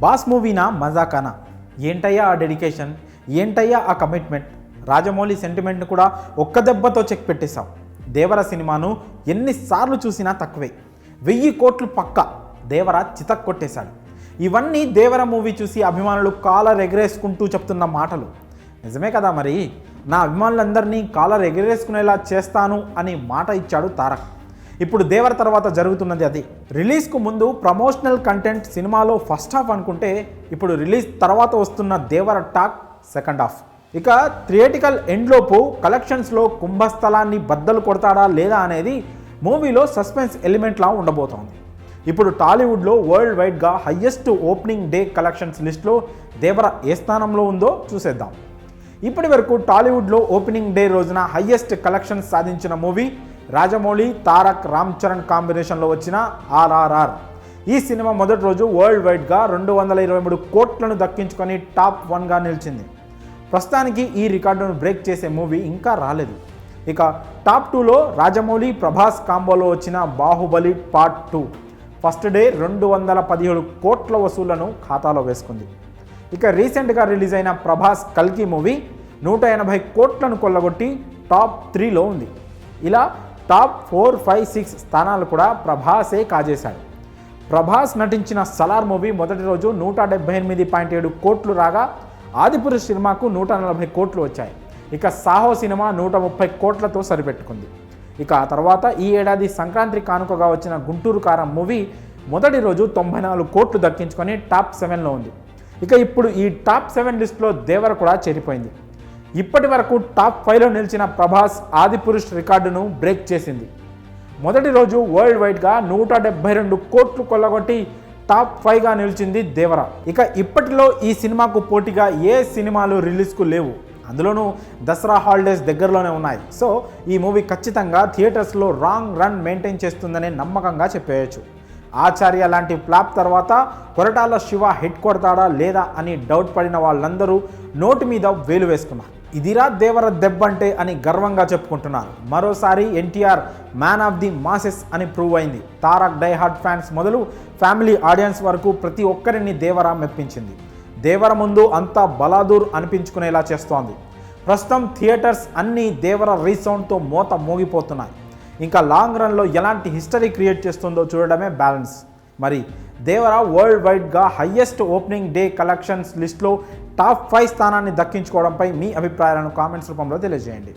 Boss మూవీనా మజాకానా? ఏంటయ్యా ఆ dedication, ఏంటయ్యా ఆ కమిట్మెంట్? రాజమౌళి సెంటిమెంట్ని కూడా ఒక్క దెబ్బతో చెక్ పెట్టేశాం. దేవర సినిమాను ఎన్నిసార్లు చూసినా తక్కువే. 1000 కోట్లు పక్క దేవర చితక్ కొట్టేశాడు. ఇవన్నీ దేవర మూవీ చూసి అభిమానులు కాలర్ ఎగరేసుకుంటూ చెప్తున్న మాటలు. నిజమే కదా మరి. నా అభిమానులందరినీ కాలర్ ఎగరేసుకునేలా చేస్తాను అని మాట ఇచ్చాడు తారక్. ఇప్పుడు దేవర తర్వాత జరుగుతున్నది అది. రిలీజ్కు ముందు ప్రమోషనల్ కంటెంట్ సినిమాలో ఫస్ట్ హాఫ్ అనుకుంటే ఇప్పుడు రిలీజ్ తర్వాత వస్తున్న దేవర టాక్ సెకండ్ హాఫ్. ఇక థియేటికల్ ఎండ్లోపు కలెక్షన్స్లో కుంభస్థలాన్ని బద్దలు కొడతాడా లేదా అనేది మూవీలో సస్పెన్స్ ఎలిమెంట్లా ఉండబోతోంది. ఇప్పుడు టాలీవుడ్లో వరల్డ్ వైడ్గా హయ్యెస్ట్ ఓపెనింగ్ డే కలెక్షన్స్ లిస్ట్లో దేవర ఏ స్థానంలో ఉందో చూసేద్దాం. ఇప్పటి వరకు టాలీవుడ్లో ఓపెనింగ్ డే రోజున హయ్యెస్ట్ కలెక్షన్స్ సాధించిన మూవీ రాజమౌళి, తారక్, రామ్ చరణ్ కాంబినేషన్లో వచ్చిన RRR. ఈ సినిమా మొదటి రోజు వరల్డ్ వైడ్గా 223 కోట్లను దక్కించుకొని టాప్ 1గా నిలిచింది. ప్రస్తుతానికి ఈ రికార్డును బ్రేక్ చేసే మూవీ ఇంకా రాలేదు. ఇక టాప్ 2లో రాజమౌళి, ప్రభాస్ కాంబోలో వచ్చిన బాహుబలి పార్ట్ 2 ఫస్ట్ డే 217 కోట్ల వసూళ్లను ఖాతాలో వేసుకుంది. ఇక రీసెంట్గా రిలీజ్ అయిన ప్రభాస్ కల్కి మూవీ 180 కోట్లను కొల్లగొట్టి టాప్ 3లో ఉంది. ఇలా టాప్ 4, 5, 6 స్థానాలు కూడా ప్రభాసే కాజేశాడు. ప్రభాస్ నటించిన సలార్ మూవీ మొదటి రోజు 178.7 కోట్లు రాగా ఆదిపురుష్ సినిమాకు 140 కోట్లు వచ్చాయి. ఇక సాహో సినిమా 130 కోట్లతో సరిపెట్టుకుంది. ఇక ఆ తర్వాత ఈ ఏడాది సంక్రాంతి కానుకగా వచ్చిన గుంటూరు కారం మూవీ మొదటి రోజు 94 కోట్లు దక్కించుకొని టాప్ 7లో ఉంది. ఇక ఇప్పుడు ఈ టాప్ 7 లిస్టులో దేవర కూడా చేరిపోయింది. ఇప్పటి వరకు టాప్ 5లో నిలిచిన ప్రభాస్ ఆదిపురుష్ రికార్డును బ్రేక్ చేసింది. మొదటి రోజు వరల్డ్ వైడ్గా 172 కోట్లు కొల్లగొట్టి టాప్ 5గా నిలిచింది దేవర. ఇక ఇప్పటిలో ఈ సినిమాకు పోటీగా ఏ సినిమాలు రిలీజ్కు లేవు. అందులోనూ దసరా హాలిడేస్ దగ్గరలోనే ఉన్నాయి. సో ఈ మూవీ ఖచ్చితంగా థియేటర్స్లో రాంగ్ రన్ మెయింటైన్ చేస్తుందనే నమ్మకంగా చెప్పేయచ్చు. ఆచార్య లాంటి ఫ్లాప్ తర్వాత కొరటాల శివ హిట్ కొడతాడా లేదా అని డౌట్ పడిన వాళ్ళందరూ నోటి మీద వేలు వేసుకున్నారు. ఇదిరా దేవర దెబ్బంటే అని గర్వంగా చెప్పుకుంటున్నారు. మరోసారి NTR man of the masses అని ప్రూవ్ అయింది. తారక్ డై హార్డ్ ఫ్యాన్స్ మొదలు ఫ్యామిలీ ఆడియన్స్ వరకు ప్రతి ఒక్కరిని దేవర మెప్పించింది. దేవర ముందు అంతా బలాదూర్ అనిపించుకునేలా చేస్తోంది. ప్రస్తుతం థియేటర్స్ అన్నీ దేవర రీసౌండ్తో మోత మోగిపోతున్నాయి. ఇంకా లాంగ్ రన్లో ఎలాంటి హిస్టరీ క్రియేట్ చేస్తుందో చూడడమే బ్యాలెన్స్. మరి దేవర వరల్డ్ వైడ్గా హయ్యెస్ట్ ఓపెనింగ్ డే కలెక్షన్స్ లిస్ట్లో టాప్ 5 స్థానాన్ని దక్కించుకోవడంపై మీ అభిప్రాయాలను కామెంట్స్ రూపంలో తెలియజేయండి.